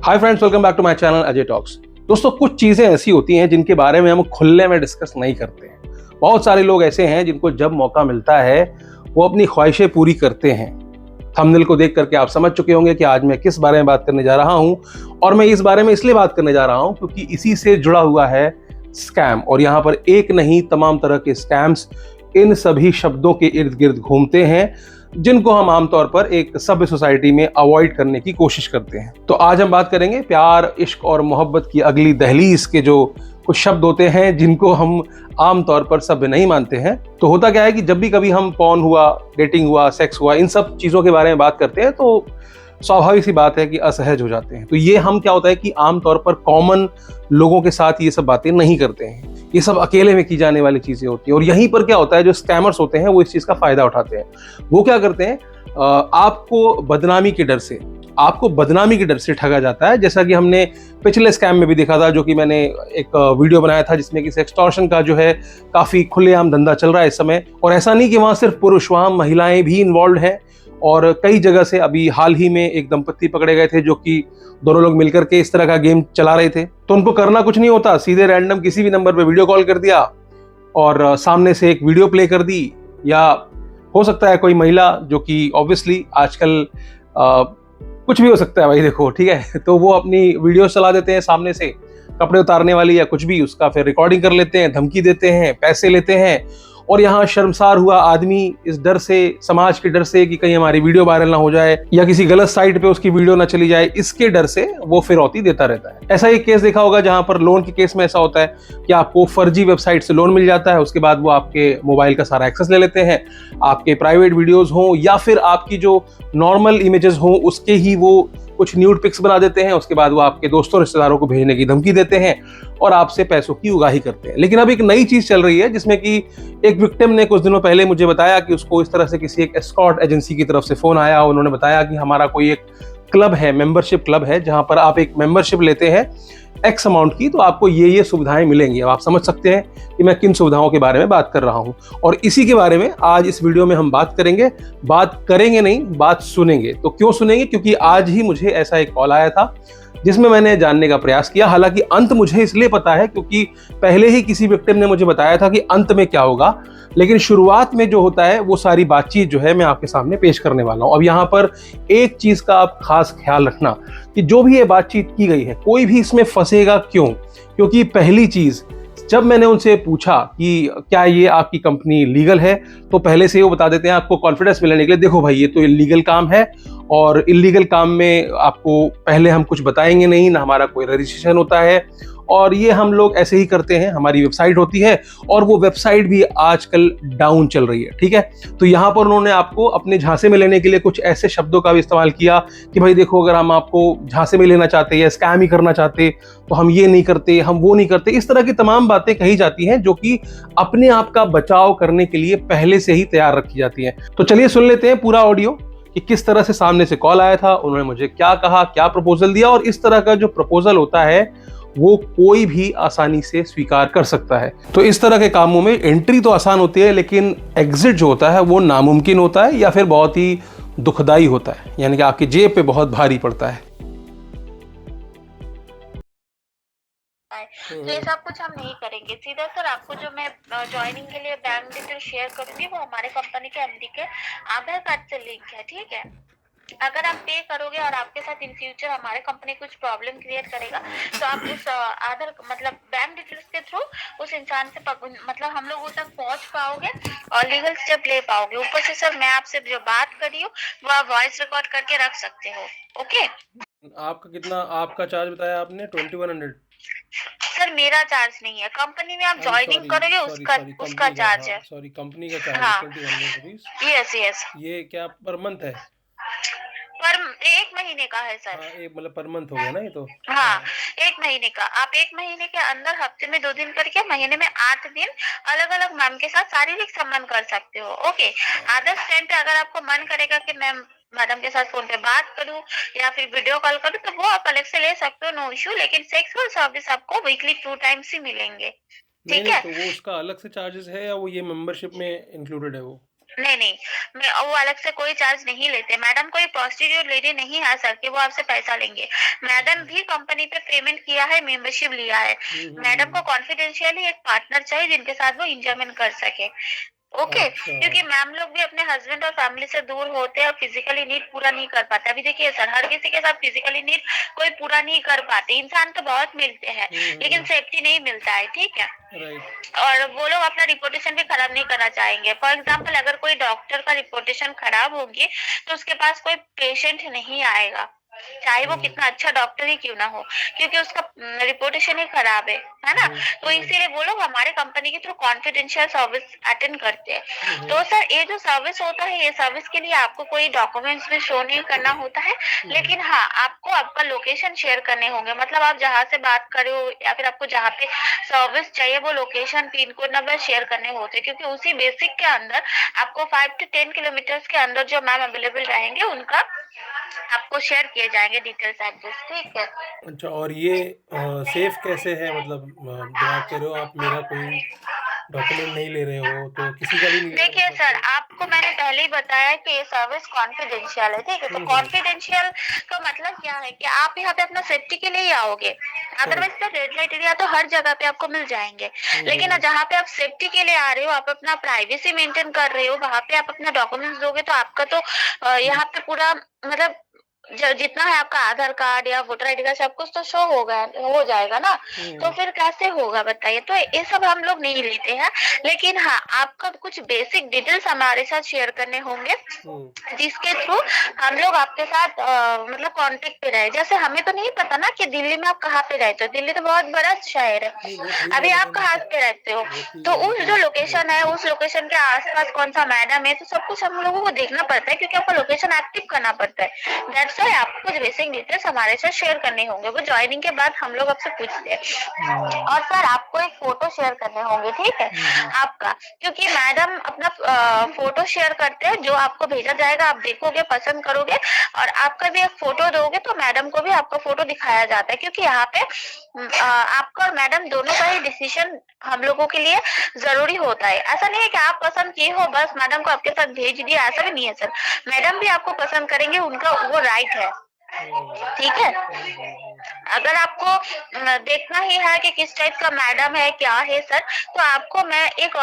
Hi friends, welcome back to my channel Ajay talks. दोस्तों, कुछ चीज़ें ऐसी होती हैं जिनके बारे में हम खुले में डिस्कस नहीं करते हैं। बहुत सारे लोग ऐसे हैं जिनको जब मौका मिलता है वो अपनी ख्वाहिशें पूरी करते हैं। थंबनेल को देख करके आप समझ चुके होंगे कि आज मैं किस बारे में बात करने जा रहा हूं, और मैं इस बारे में इसलिए बात करने जा रहा हूं क्योंकि इसी से जुड़ा हुआ है स्कैम। और यहाँ पर एक नहीं, तमाम तरह के स्कैम्स इन सभी शब्दों के इर्द गिर्द घूमते हैं जिनको हम आमतौर पर एक सभ्य सोसाइटी में अवॉइड करने की कोशिश करते हैं। तो आज हम बात करेंगे प्यार, इश्क और मोहब्बत की अगली दहलीज के जो कुछ शब्द होते हैं जिनको हम आमतौर पर सभ्य नहीं मानते हैं। तो होता क्या है कि जब भी कभी हम पॉर्न हुआ, डेटिंग हुआ, सेक्स हुआ, इन सब चीज़ों के बारे में बात करते हैं तो स्वाभाविक सी बात है कि असहज हो जाते हैं। तो ये हम क्या होता है कि आमतौर पर कॉमन लोगों के साथ ये सब बातें नहीं करते हैं। ये सब अकेले में की जाने वाली चीज़ें होती हैं। और यहीं पर क्या होता है, जो स्कैमर्स होते हैं वो इस चीज़ का फ़ायदा उठाते हैं। वो क्या करते हैं, आपको बदनामी के डर से ठगा जाता है। जैसा कि हमने पिछले स्कैम में भी देखा था, जो कि मैंने एक वीडियो बनाया था जिसमें कि सेक्सटॉर्शन का जो है काफ़ी खुलेआम धंधा चल रहा है इस समय। और ऐसा नहीं कि वहाँ सिर्फ पुरुष, वहाँ महिलाएं भी इन्वॉल्व हैं। और कई जगह से अभी हाल ही में एक दंपत्ति पकड़े गए थे जो कि दोनों लोग मिलकर के इस तरह का गेम चला रहे थे। तो उनको करना कुछ नहीं होता, सीधे रैंडम किसी भी नंबर पे वीडियो कॉल कर दिया और सामने से एक वीडियो प्ले कर दी। या हो सकता है कोई महिला, जो कि ऑब्वियसली आजकल कुछ भी हो सकता है भाई, देखो ठीक है, तो वो अपनी वीडियो चला देते हैं सामने से, कपड़े उतारने वाली या कुछ भी, उसका फिर रिकॉर्डिंग कर लेते हैं, धमकी देते हैं, पैसे लेते हैं। और यहाँ शर्मसार हुआ आदमी इस डर से, समाज के डर से कि कहीं हमारी वीडियो वायरल ना हो जाए या किसी गलत साइट पे उसकी वीडियो ना चली जाए, इसके डर से वो फिरौती देता रहता है। ऐसा एक केस देखा होगा जहां पर लोन के केस में ऐसा होता है कि आपको फर्जी वेबसाइट से लोन मिल जाता है। उसके बाद वो आपके मोबाइल का सारा एक्सेस ले लेते हैं, आपके प्राइवेट वीडियोज हों या फिर आपकी जो नॉर्मल इमेजेस हों उसके ही वो कुछ न्यूड पिक्स बना देते हैं। उसके बाद वो आपके दोस्तों रिश्तेदारों को भेजने की धमकी देते हैं और आपसे पैसों की उगाही करते हैं। लेकिन अब एक नई चीज चल रही है जिसमें कि एक विक्टिम ने कुछ दिनों पहले मुझे बताया कि उसको इस तरह से किसी एक एस्कॉर्ट एजेंसी की तरफ से फोन आया। उन्होंने बताया कि हमारा कोई एक क्लब है, मेंबरशिप क्लब है, जहां पर आप एक मेंबरशिप लेते हैं एक्स अमाउंट की, तो आपको ये सुविधाएं मिलेंगी। अब आप समझ सकते हैं कि मैं किन सुविधाओं के बारे में बात कर रहा हूं, और इसी के बारे में आज इस वीडियो में हम बात करेंगे नहीं, बात सुनेंगे। तो क्यों सुनेंगे? क्योंकि आज ही मुझे ऐसा एक कॉल आया था जिसमें मैंने जानने का प्रयास किया। हालांकि अंत मुझे इसलिए पता है क्योंकि पहले ही किसी विक्टिम ने मुझे बताया था कि अंत में क्या होगा, लेकिन शुरुआत में जो होता है वो सारी बातचीत जो है मैं आपके सामने पेश करने वाला हूं। अब यहाँ पर एक चीज का आप खास ख्याल रखना कि जो भी ये बातचीत की गई है, कोई भी इसमें फंसेगा क्यों? क्योंकि पहली चीज, जब मैंने उनसे पूछा कि क्या ये आपकी कंपनी लीगल है, तो पहले से ही वो बता देते हैं आपको कॉन्फिडेंस मिलने के लिए, देखो भाई ये तो इलीगल काम है और इलीगल काम में आपको पहले हम कुछ बताएंगे नहीं, ना हमारा कोई रजिस्ट्रेशन होता है, और ये हम लोग ऐसे ही करते हैं, हमारी वेबसाइट होती है और वो वेबसाइट भी आजकल डाउन चल रही है। ठीक है, तो यहाँ पर उन्होंने आपको अपने झांसे में लेने के लिए कुछ ऐसे शब्दों का भी इस्तेमाल किया कि भाई देखो, अगर हम आपको झांसे में लेना चाहते या स्कैम ही करना चाहते तो हम ये नहीं करते, हम वो नहीं करते। इस तरह की तमाम बातें कही जाती हैं जो कि अपने आप का बचाव करने के लिए पहले से ही तैयार रखी जाती हैं। तो चलिए सुन लेते हैं पूरा ऑडियो कि किस तरह से सामने से कॉल आया था, उन्होंने मुझे क्या कहा, क्या प्रपोजल दिया। और इस तरह का जो प्रपोजल होता है वो कोई भी आसानी से स्वीकार कर सकता है। तो इस तरह के कामों में एंट्री तो आसान होती है, लेकिन एग्जिट जो होता है वो नामुमकिन होता है या फिर बहुत ही दुखदाई होता है, यानी कि आपकी जेब पे बहुत भारी पड़ता है। तो ये सब कुछ हम नहीं करेंगे। सीधा सर आपको जो मैं ज्वाइनिंग के लिए बैंक डिटेल शेयर करूंगी वो हमारे कंपनी के एमडी के आधार कार्ड से लिंक है। ठीक है, अगर आप पे करोगे और आपके साथ इन फ्यूचर हमारे कंपनी कुछ प्रॉब्लम क्रिएट करेगा तो आप उस आधार मतलब बैंक डिटेल्स के थ्रू उस इंसान से मतलब हम लोगों तक पहुंच पाओगे और लीगल स्टेप ले पाओगे। ऊपर से सर मैं आपसे जो बात करी हूँ वो आप वॉइस रिकॉर्ड करके रख सकते हो। ओके, आपका कितना, आपका चार्ज बताया आपने? 2100? सर मेरा चार्ज नहीं है, कंपनी में आप ज्वाइनिंग करोगे उसका चार्ज है। सॉरी, कंपनी का चार्ज हाँ, 2100 यस यस, ये क्या पर मंथ है? पर 1 महीने का है सर। हाँ, एक मतलब पर मंथ हो गया ना ये तो। हाँ, 1 महीने का। आप 1 महीने के अंदर हफ्ते में 2 दिन करके महीने में 8 दिन अलग अलग मैम के साथ शारीरिक संबंध कर सकते हो। ओके, अदर्स टाइम पे अगर आपको मन करेगा कि मैं मैडम के साथ फोन पे बात करूं या फिर वीडियो कॉल करूं तो वो आप अलग से ले सकते हो, नो इश्यू। लेकिन सेक्सुअल सर्विस आपको वीकली 2 टाइम्स ही मिलेंगे। नहीं ठीक नहीं, है, तो वो उसका अलग से चार्जेस है या वो ये मेंबरशिप में इंक्लूडेड है वो? नहीं नहीं, मैं वो अलग से कोई चार्ज नहीं लेते मैडम। कोई प्रोस्टिट्यूट लेडी नहीं आ सकती, वो आपसे पैसा लेंगे। मैडम भी कंपनी पे पेमेंट किया है, मेंबरशिप लिया है। मैडम को कॉन्फिडेंशियली एक पार्टनर चाहिए जिनके साथ वो इंजॉयमेंट कर सके। ओके, अच्छा। क्योंकि मैम लोग भी अपने हस्बैंड और फैमिली से दूर होते हैं और फिजिकली नीड पूरा नहीं कर पाते। अभी देखिए सर, हर किसी के साथ फिजिकली नीड कोई पूरा नहीं कर पाते। इंसान तो बहुत मिलते हैं लेकिन सेफ्टी नहीं मिलता है, ठीक है। राइट। और वो लोग अपना रिपोर्टेशन भी खराब नहीं करना चाहेंगे। फॉर एग्जाम्पल, अगर कोई डॉक्टर का रिपोर्टेशन खराब होगी तो उसके पास कोई पेशेंट नहीं आएगा, चाहे वो कितना अच्छा डॉक्टर ही क्यों ना हो, क्योंकि उसका रिपोर्टेशन ही खराब है ना। तो इसीलिए वो लोग हमारे कंपनी के थ्रू कॉन्फिडेंशियल सर्विस अटेंड करते हैं। तो सर, ये जो सर्विस होता है, ये सर्विस के लिए आपको कोई डॉक्यूमेंट्स भी शो नहीं करना होता है, लेकिन हाँ, आपको आपका लोकेशन शेयर करने होंगे। मतलब आप जहाँ से बात कर रहे हो या फिर आपको जहाँ पे सर्विस चाहिए, वो location, pin code number share करने होते हैं, क्योंकि उसी बेसिक के अंदर आपको 5 to 10 किलोमीटर्स के अंदर जो मैम अवेलेबल रहेंगे उनका आपको शेयर किए जाएंगे डिटेल्स, एड्रेस, ठीक है। अच्छा, और ये सेफ कैसे है? मतलब जब आप कह रहे हो आप मेरा कोई डॉक्यूमेंट नहीं ले रहे हो तो किसी का भी नहीं ले देखिए सर, आपको मैंने पहले ही बताया कि ये सर्विस कॉन्फिडेंशियल है, ठीक है। तो कॉन्फिडेंशियल का मतलब क्या है कि आप यहाँ पे अपना सेफ्टी के लिए ही आओगे। अदरवाइज तो रेड लाइट एरिया तो हर जगह पे आपको मिल जाएंगे, लेकिन जहाँ पे आप सेफ्टी के लिए आ रहे हो, आप अपना प्राइवेसी मेंटेन कर रहे हो, वहाँ पे आप अपना डॉक्यूमेंट्स दोगे तो आपका तो यहाँ पे पूरा मतलब जितना है आपका आधार कार्ड या वोटर आईडी का सब कुछ तो शो होगा, हो जाएगा ना। तो फिर कैसे होगा बताइए। तो ये सब हम लोग नहीं लेते हैं, लेकिन हाँ, आपका कुछ बेसिक डिटेल्स हमारे साथ शेयर करने होंगे जिसके थ्रू हम लोग आपके साथ मतलब कांटेक्ट पे रहे। जैसे हमें तो नहीं पता ना कि दिल्ली में आप कहाँ पे रहते हो, दिल्ली तो बहुत बड़ा शहर है। अभी आप कहाँ पे रहते हो, तो उस जो लोकेशन है, उस लोकेशन के आसपास कौन सा मैडम है, तो सब कुछ हम लोगों को देखना पड़ता है, क्योंकि आपका लोकेशन एक्टिव करना पड़ता है। दैट्स व्हाई आपको कुछ बेसिक डिटेल्स हमारे साथ शेयर करने होंगे, वो ज्वाइनिंग के बाद हम लोग आपसे पूछते हैं। और सर, आपको एक फोटो शेयर करने होंगे, ठीक है, आपका, क्योंकि मैडम अपना फोटो शेयर करते हैं, जो आपको भेजा जाएगा आप देखोगे, पसंद करोगे और आपका भी एक फोटो दोगे तो मैडम को भी आपका फोटो दिखाया जाता है, क्योंकि यहाँ पे आपका और मैडम दोनों का ही डिसीजन हम लोगों के लिए जरूरी होता है। ऐसा नहीं है कि आप पसंद किए हो बस मैडम को आपके साथ भेज दिया, ऐसा भी नहीं है सर। मैडम भी आपको पसंद करेंगे, उनका वो राइट है, ठीक है। अगर आपको देखना ही है कि किस टाइप का मैडम है, क्या है सर, तो आपको मैं एक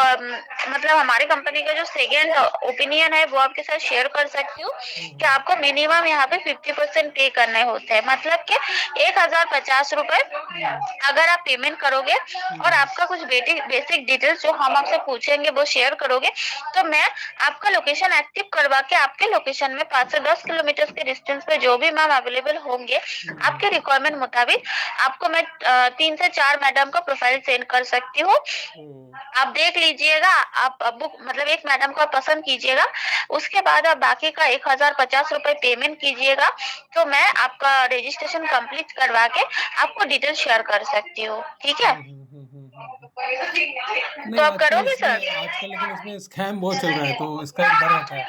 मतलब हमारे कंपनी का जो सेकेंड ओपिनियन है वो आपके साथ शेयर कर सकती हूँ कि आपको मिनिमम यहाँ पे 50% पे करने होते हैं। मतलब कि 1050 रुपए अगर आप पेमेंट करोगे और आपका कुछ बेसिक डिटेल्स जो हम आपसे पूछेंगे वो शेयर करोगे, तो मैं आपका लोकेशन एक्टिव करवा के आपके लोकेशन में 5 से 10 किलोमीटर के डिस्टेंस पे जो भी मैम अवेलेबल होंगे आपके रिक्वायरमेंट मुताबिक, आपको मैं 3 से 4 मैडम का प्रोफाइल सेंड कर सकती हूँ। आप देख लीजिएगा, आप बुक मतलब एक मैडम को पसंद कीजिएगा, उसके बाद आप बाकी का 1050 रुपए पेमेंट कीजिएगा, तो मैं आपका रजिस्ट्रेशन कंप्लीट करवा के आपको डिटेल शेयर कर सकती हूँ, ठीक है। तो आप करोगे सर? आजकल लेकिन इसमें स्कैम बहुत चल रहा है, तो इसका एक डर रहता है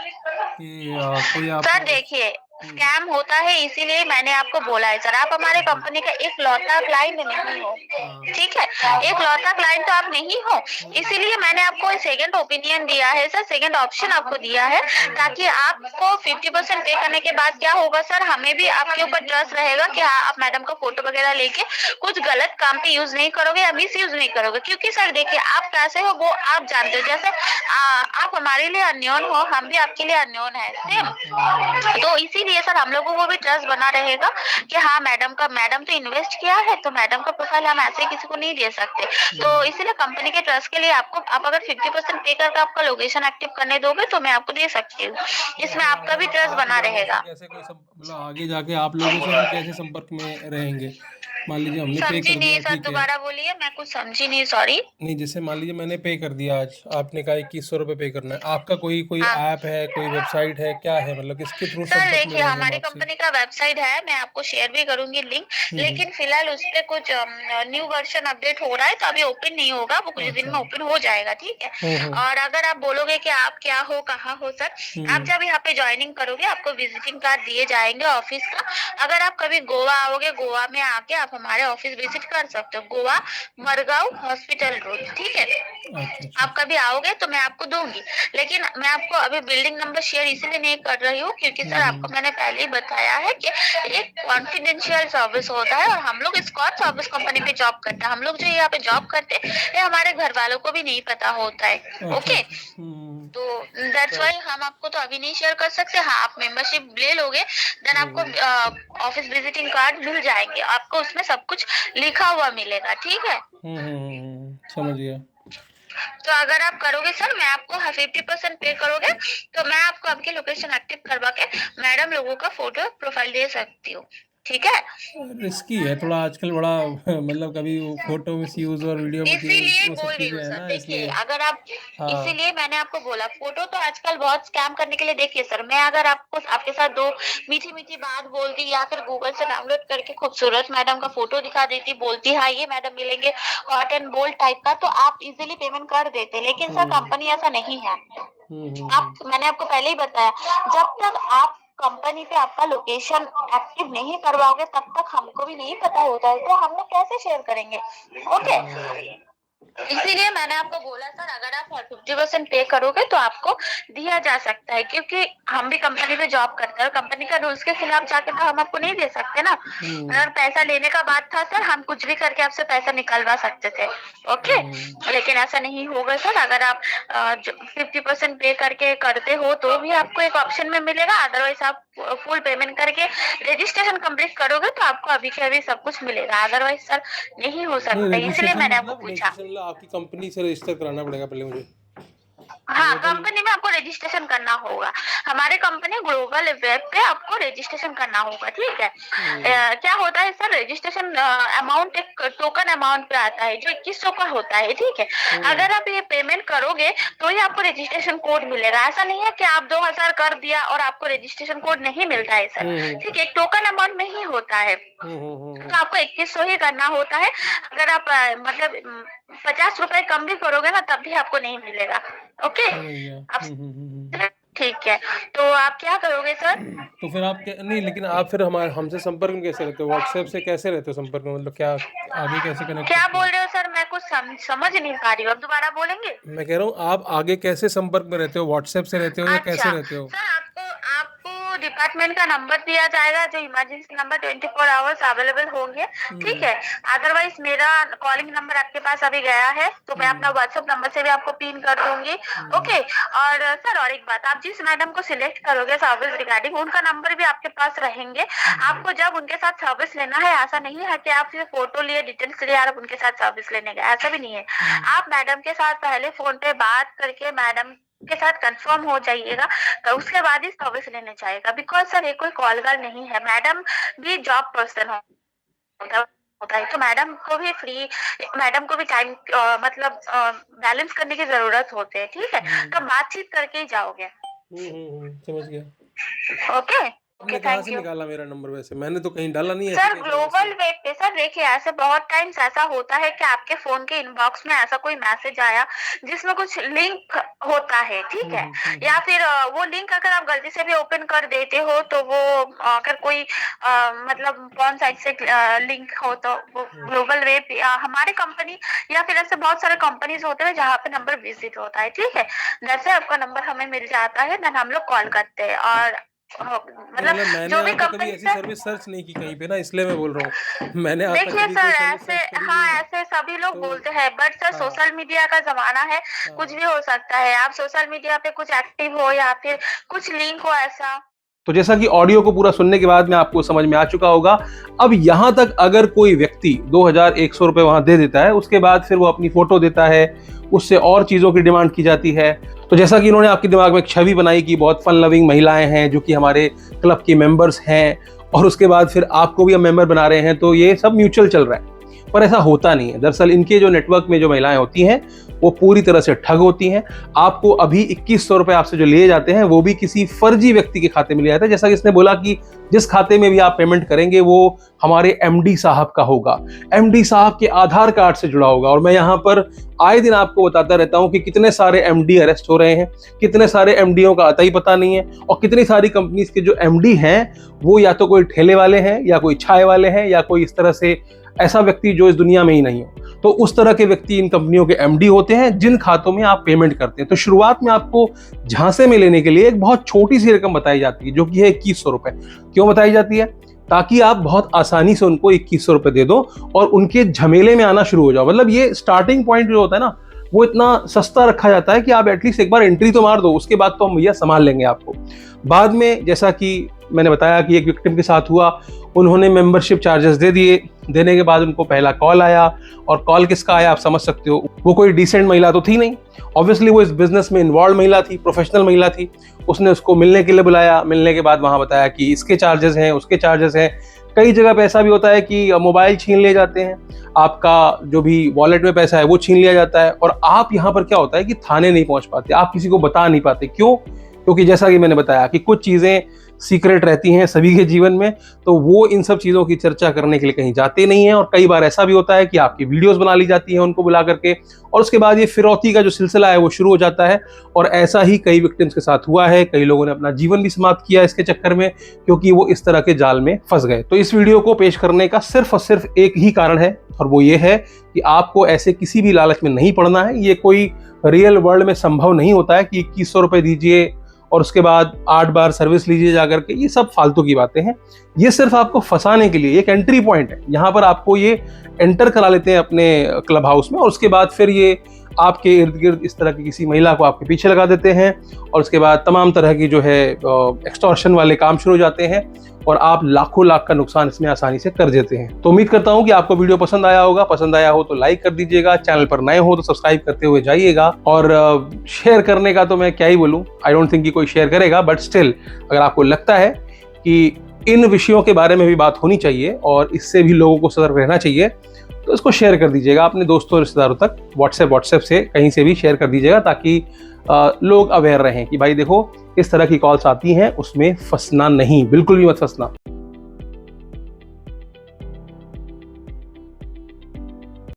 कि कोई सर आपको देखिए, स्कैम होता है, इसीलिए मैंने आपको बोला है सर, आप हमारे कंपनी का एक लौता क्लाइंट नहीं हो, ठीक है। एक लौता क्लाइंट तो आप नहीं हो, इसीलिए मैंने आपको सेकंड ओपिनियन दिया है सर, सेकंड ऑप्शन आपको दिया है, ताकि आपको 50% पे करने के बाद क्या होगा सर, हमें भी आपके ऊपर ट्रस्ट रहेगा कि हाँ, आप मैडम का फोटो वगैरह लेके कुछ गलत काम पे यूज नहीं करोगे या मिस यूज नहीं करोगे। क्योंकि सर देखिए, आप कैसे हो वो आप जानते हो, जैसे आप हमारे लिए अननोन हो, हम भी आपके लिए अननोन है, सेम। तो इसीलिए सर हम लोगों को भी ट्रस्ट बना रहेगा कि हाँ, मैडम तो इन्वेस्ट किया है, तो मैडम का प्रोफाइल हम ऐसे किसी को नहीं दे सकते। तो इसीलिए कंपनी के ट्रस्ट के लिए आप अगर 50% पे करके आपका लोकेशन एक्टिव करने दोगे तो मैं आपको दे सकती हूँ, इसमें आपका भी ट्रस्ट बना रहेगा। कैसे कोई मतलब आगे जाके आप लोगों से हम कैसे संपर्क में रहेंगे? मान लीजिए हमने पे समझी कर नहीं दिया, सर, ठीक है। दोबारा बोलिए, मैं कुछ समझी नहीं, सॉरी। नहीं, जैसे मान लीजिए मैंने पे कर दिया, आज आपने कहा 2100 रुपये पे करना है, आपका कोई हाँ ऐप है, कोई वेबसाइट है, क्या है? मतलब किसके थ्रू सर, संपर्क में देखिए रहेंगे हम हमारी आपसे? कंपनी का वेबसाइट है, मैं आपको शेयर भी करूंगी लिंक, लेकिन फिलहाल उस पे कुछ न्यू वर्जन अपडेट हो रहा है, तो अभी ओपन नहीं होगा, वो कुछ दिन में ओपन हो जाएगा, ठीक है। और अगर आप बोलोगे कि आप क्या हो, कहाँ हो सर, आप जब यहाँ पे ज्वाइनिंग करोगे आपको विजिटिंग कार्ड दिए जाएंगे ऑफिस का। अगर आप कभी गोवा आओगे, गोवा में आके आप आप हमारे ऑफिस विजिट कर सकते हो, गोवा मरगांव हॉस्पिटल रोड, ठीक है। अच्छा। आप कभी आओगे तो मैं आपको दूंगी, लेकिन मैं आपको अभी बिल्डिंग नंबर शेयर इसलिए नहीं कर रही हूँ क्योंकि सर आपको मैंने पहले ही बताया है कि एक कॉन्फिडेंशियल सर्विस होता है और हम लोग स्कॉच सर्विस कंपनी पे जॉब करते हैं। हम लोग जो यहाँ पे जॉब करते हैं ये हमारे घर वालों को भी नहीं पता होता है। ओके, तो दैट्स वाई हम आपको तो अभी नहीं शेयर कर सकते। हाँ, आप मेंबरशिप ले लोगे देन आपको ऑफिस विजिटिंग कार्ड मिल जाएंगे, आपको उसमें सब कुछ लिखा हुआ मिलेगा, ठीक है। समझ गया। तो अगर आप करोगे सर, मैं आपको 50% पे करोगे तो मैं आपको आपकी लोकेशन एक्टिव करवा के मैडम लोगों का फोटो प्रोफाइल दे सकती हूँ, ठीक है। रिस्की है थोड़ा आजकल बड़ा मतलब कभी फोटो मिसयूज और वीडियो इसीलिए वो सब बोल रही चीजें हूँ है सर, ना, देखिए इसलिए। अगर आप हाँ। इसीलिए मैंने आपको बोला, फोटो तो आजकल बहुत स्कैम करने के लिए, देखिए सर मैं अगर आपको आपके साथ दो मीठी मीठी बात बोलती या फिर गूगल से डाउनलोड करके खूबसूरत मैडम का फोटो दिखा देती, बोलती हाँ ये मैडम मिलेंगे हॉट एंड बोल्ड टाइप का, तो आप इजीली पेमेंट कर देते, लेकिन सर कंपनी ऐसा नहीं है। मैंने आपको पहले ही बताया, जब तक आप कंपनी पे आपका लोकेशन एक्टिव नहीं करवाओगे तब तक हमको भी नहीं पता होता है, तो हम लोग कैसे शेयर करेंगे। ओके, इसीलिए मैंने आपको बोला सर अगर आप 50% पे करोगे तो आपको दिया जा सकता है, क्योंकि हम भी कंपनी पे जॉब करते हैं, कंपनी का रूल्स के खिलाफ जाके तो हम आपको नहीं दे सकते ना। अगर पैसा लेने का बात था सर, हम कुछ भी करके आपसे पैसा निकलवा सकते थे, ओके, लेकिन ऐसा नहीं होगा सर। अगर आप 50% पे करके करते हो तो भी आपको एक ऑप्शन में मिलेगा, अदरवाइज आप फुल पेमेंट करके रजिस्ट्रेशन कंप्लीट करोगे तो आपको अभी के अभी सब कुछ मिलेगा, अदरवाइज सर नहीं हो सकता, इसलिए मैंने आपको पूछा। आपकी कंपनी से रजिस्टर कराना पड़ेगा पहले मुझे। हाँ, कंपनी में आपको रजिस्ट्रेशन करना होगा, हमारे कंपनी ग्लोबल वेब पे आपको रजिस्ट्रेशन करना होगा, ठीक है। क्या होता है सर, रजिस्ट्रेशन अमाउंट एक टोकन अमाउंट पे आता है जो 2100 का होता है, ठीक है। अगर आप ये पेमेंट करोगे तो ही आपको रजिस्ट्रेशन कोड मिलेगा, ऐसा नहीं है कि आप 2000 कर दिया और आपको रजिस्ट्रेशन कोड नहीं मिलता है सर, ठीक है। टोकन अमाउंट में ही होता है, तो आपको 2100 ही करना होता है। अगर आप मतलब 50 रुपए कम भी करोगे ना तब भी आपको नहीं मिलेगा, ओके। आप ठीक है, तो आप क्या करोगे सर? तो फिर आप नहीं, लेकिन आप फिर हमसे संपर्क में कैसे रहते हो? व्हाट्सएप से कैसे रहते हो संपर्क में, मतलब क्या आगे कैसे कनेक्ट? क्या बोल रहे हो सर, मैं कुछ समझ नहीं पा रही हूँ, अब दोबारा बोलेंगे? मैं कह रहा हूँ आप आगे कैसे संपर्क में रहते हो, व्हाट्सएप से रहते हो या कैसे रहते हो? सर आपको डिपार्टमेंट का नंबर दिया जाएगा जो इमरजेंसी नंबर 24 आवर्स अवेलेबल होंगे, ठीक है। अदरवाइज मेरा कॉलिंग नंबर आपके पास अभी गया है तो मैं अपना व्हाट्सएप नंबर से भी आपको पिन कर दूंगी, ओके। और सर और एक बात, आप जिस मैडम को सिलेक्ट करोगे सर्विस रिगार्डिंग, उनका नंबर भी आपके पास रहेंगे। आपको जब उनके साथ सर्विस लेना है, ऐसा नहीं है कि आप सिर्फ फोटो लिए डिटेल्स लिए आप उनके साथ सर्विस लेने गए, ऐसा भी नहीं है। आप मैडम के साथ पहले फोन पे बात करके मैडम के साथ कंफर्म हो जाइएगा, तो उसके बाद ही सर्विस लेने जाएगा, बिकॉज सर ये कोई कॉल गर्ल नहीं है, मैडम भी जॉब पर्सन होता है, तो मैडम को भी टाइम मतलब बैलेंस करने की जरूरत होती है, ठीक है। तो बातचीत करके ही जाओगे। समझ गया, ओके। आपने कहाँ से निकाला मेरा नंबर? वैसे मैंने तो कहीं डाला नहीं है सर ग्लोबल वेब पे। सर देखिए ऐसे बहुत टाइम्स ऐसा होता है कि आपके फोन के इनबॉक्स में ऐसा कोई मैसेज आया जिसमें कुछ लिंक होता है, ठीक है, या फिर वो लिंक अगर आप गलती से भी ओपन कर देते हो तो वो अगर कोई मतलब कौन साइट से लिंक हो तो वो ग्लोबल वेब या हमारे कंपनी या फिर ऐसे बहुत सारे कंपनीज होते हैं जहाँ पे नंबर विजिट होता है, ठीक है। जैसे आपका नंबर हमें मिल जाता है देन हम लोग कॉल करते हैं, और मतलब जो भी कंपनी ऐसी सर्विस सर्च नहीं की कहीं पे ना, इसलिए मैं बोल रहा हूँ। मैंने देखिए सर ऐसे ऐसे सभी लोग बोलते हैं, बट सर सोशल मीडिया का जमाना है, कुछ भी हो सकता है। आप सोशल मीडिया पे कुछ एक्टिव हो या फिर कुछ लिंक हो ऐसा। तो जैसा कि ऑडियो को पूरा सुनने के बाद में आपको समझ में आ चुका होगा, अब यहाँ तक अगर कोई व्यक्ति 2100 रुपए वहां दे देता है, उसके बाद फिर वो अपनी फोटो देता है, उससे और चीज़ों की डिमांड की जाती है। तो जैसा कि इन्होंने आपके दिमाग में एक छवि बनाई कि बहुत फन लविंग महिलाएं हैं जो कि हमारे क्लब की मेंबर्स हैं, और उसके बाद फिर आपको भी हम मेंबर बना रहे हैं, तो ये सब म्यूचुअल चल रहा है, पर ऐसा होता नहीं है। दरअसल इनके जो नेटवर्क में जो महिलाएं होती हैं वो पूरी तरह से ठग होती हैं। आपको अभी 2100 रुपए आपसे जो लिए जाते हैं वो भी किसी फर्जी व्यक्ति के खाते में लिया जाता है। जैसा कि इसने बोला कि जिस खाते में भी आप पेमेंट करेंगे वो हमारे एमडी साहब का होगा, एमडी साहब के आधार कार्ड से जुड़ा होगा। और मैं यहाँ पर आए दिन आपको बताता रहता हूँ कि कितने सारे एमडी अरेस्ट हो रहे हैं, कितने सारे एमडीओ का आता ही पता नहीं है, और कितनी सारी कंपनीज के जो एमडी हैं वो या तो कोई ठेले वाले हैं या कोई छाए वाले हैं या कोई इस तरह से ऐसा व्यक्ति जो इस दुनिया में ही नहीं हो। तो उस तरह के व्यक्ति इन कंपनियों के एमडी होते हैं जिन खातों में आप पेमेंट करते हैं। तो शुरुआत में आपको झांसे में लेने के लिए एक बहुत छोटी सी रकम बताई जाती है जो कि है 2100 रुपए। क्यों बताई जाती है? ताकि आप बहुत आसानी से उनको 2100 रुपए दे दो और उनके झमेले में आना शुरू हो जाओ। मतलब ये स्टार्टिंग पॉइंट जो होता है ना, वो इतना सस्ता रखा जाता है कि आप एटलीस्ट एक बार एंट्री तो मार दो, उसके बाद तो हम भैया संभाल लेंगे आपको। बाद में जैसा कि मैंने बताया कि एक विक्टिम के साथ हुआ, उन्होंने मेंबरशिप चार्जेस दे दिए। देने के बाद उनको पहला कॉल आया, और कॉल किसका आया आप समझ सकते हो। वो कोई डिसेंट महिला तो थी नहीं, ऑब्वियसली वो इस बिजनेस में इन्वॉल्व महिला थी, प्रोफेशनल महिला थी। उसने उसको मिलने के लिए बुलाया, मिलने के बाद वहाँ बताया कि इसके चार्जेस हैं, उसके चार्जेस हैं। कई जगह पे ऐसा भी होता है कि मोबाइल छीन लिए जाते हैं, आपका जो भी वॉलेट में पैसा है वो छीन लिया जाता है, और आप यहाँ पर क्या होता है कि थाने नहीं पहुँच पाते, आप किसी को बता नहीं पाते। क्यों? क्योंकि जैसा कि मैंने बताया कि कुछ चीज़ें सीक्रेट रहती हैं सभी के जीवन में, तो वो इन सब चीज़ों की चर्चा करने के लिए कहीं जाते नहीं हैं। और कई बार ऐसा भी होता है कि आपकी वीडियोस बना ली जाती हैं उनको बुला करके, और उसके बाद ये फिरौती का जो सिलसिला है वो शुरू हो जाता है। और ऐसा ही कई विक्टिम्स के साथ हुआ है। कई लोगों ने अपना जीवन भी समाप्त किया इसके चक्कर में, क्योंकि वो इस तरह के जाल में फंस गए। तो इस वीडियो को पेश करने का सिर्फ और सिर्फ एक ही कारण है, और वो ये है कि आपको ऐसे किसी भी लालच में नहीं पड़ना है। ये कोई रियल वर्ल्ड में संभव नहीं होता है कि 2100 रुपये दीजिए और उसके बाद 8 बार सर्विस लीजिए जाकर के। ये सब फालतू की बातें हैं। ये सिर्फ आपको फंसाने के लिए एक एंट्री पॉइंट है। यहाँ पर आपको ये एंटर करा लेते हैं अपने क्लब हाउस में, और उसके बाद फिर ये आपके इर्द गिर्द इस तरह की किसी महिला को आपके पीछे लगा देते हैं, और उसके बाद तमाम तरह की जो है एक्सटॉर्शन वाले काम शुरू हो जाते हैं, और आप लाखों लाख का नुकसान इसमें आसानी से कर देते हैं। तो उम्मीद करता हूं कि आपको वीडियो पसंद आया होगा। पसंद आया हो तो लाइक कर दीजिएगा, चैनल पर नए हो तो सब्सक्राइब करते हुए जाइएगा, और शेयर करने का तो मैं क्या ही बोलूं, आई डोंट थिंक कि कोई शेयर करेगा, बट स्टिल अगर आपको लगता है कि इन विषयों के बारे में भी बात होनी चाहिए और इससे भी लोगों को सतर्क रहना चाहिए, तो इसको शेयर कर दीजिएगा अपने दोस्तों रिश्तेदारों तक। व्हाट्सएप से कहीं से भी शेयर कर दीजिएगा, ताकि लोग अवेयर रहें कि भाई देखो इस तरह की कॉल्स आती हैं, उसमें फंसना नहीं, बिल्कुल भी मत फंसना।